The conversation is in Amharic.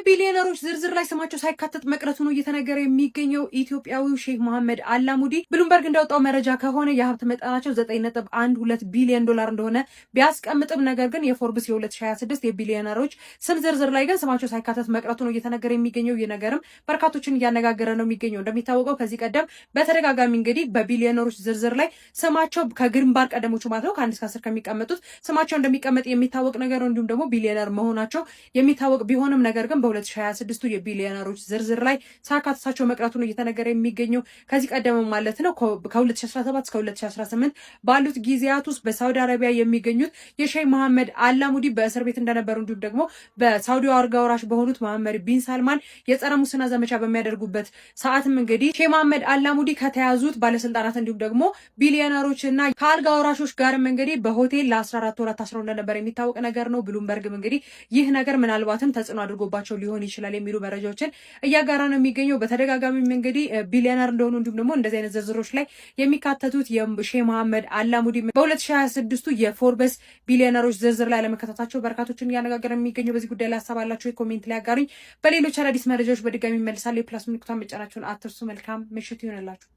በቢሊዮነሮች ዝርዝር ላይ ስማቸው ሳይካተት መቅረቱ ነው እየተነገረ የሚገኘው። ኢትዮጵያዊው ሼህ መሐመድ አላሙዲ ብሉምበርግ እንዳወጣው መረጃ ከሆነ የሀብት መጠናቸው 9.12 ቢሊዮን ዶላር እንደሆነ ቢያስቀምጥም ነገር ግን የፎርብስ የ2026 የቢሊዮነሮች ስም ዝርዝር ላይ ግን ስማቸው ሳይካተት መቅረቱ ነው እየተነገረ የሚገኘው። ይህ ነገርም በርካቶችን እያነጋገረ ነው የሚገኘው። እንደሚታወቀው ከዚህ ቀደም በተደጋጋሚ እንግዲህ በቢሊዮነሮች ዝርዝር ላይ ስማቸው ከግንባር ቀደሞቹ ማለት ነው ከ1 እስከ 10 ከሚቀመጡት ስማቸው እንደሚቀመጥ የሚታወቅ ነገር ነው። እንዲሁም ደግሞ ቢሊዮነር መሆናቸው የሚታወቅ ቢሆንም ነገር ግን በ2026 የቢሊዮነሮች ዝርዝር ላይ ሳካተታቸው መቅረቱ ነው እየተነገረ የሚገኘው። ከዚህ ቀደም ማለት ነው ከ2017 እስከ 2018 ባሉት ጊዜያት ውስጥ በሳውዲ አረቢያ የሚገኙት የሼህ መሐመድ አላሙዲ በእስር ቤት እንደነበሩ እንዲሁም ደግሞ በሳውዲው አልጋ ወራሽ በሆኑት መሐመድ ቢን ሳልማን የጸረ ሙስና ዘመቻ በሚያደርጉበት ሰዓትም እንግዲህ ሼህ መሐመድ አላሙዲ ከተያዙት ባለስልጣናት እንዲሁም ደግሞ ቢሊዮነሮች እና ከአልጋ ወራሾች ጋርም እንግዲህ በሆቴል ለ14 ወራት ታስረው እንደነበር የሚታወቅ ነገር ነው። ብሉምበርግም እንግዲህ ይህ ነገር ምናልባትም ተጽዕኖ አድርጎባቸው ሊሆን ይችላል የሚሉ መረጃዎችን እያጋራ ነው የሚገኘው። በተደጋጋሚም እንግዲህ ቢሊዮነር እንደሆኑ እንዲሁም ደግሞ እንደዚህ አይነት ዝርዝሮች ላይ የሚካተቱት የሼህ መሐመድ አላሙዲ በ2026 የፎርበስ ቢሊዮነሮች ዝርዝር ላይ ለመከታታቸው በርካቶችን እያነጋገረ የሚገኘው። በዚህ ጉዳይ ላይ ሀሳብ አላችሁ ኮሜንት ላይ አጋሩኝ። በሌሎች አዳዲስ መረጃዎች በድጋሚ መልሳለሁ። የፕላስ ምልክቷን መጫናችሁን አትርሱ። መልካም ምሽት ይሆንላችሁ።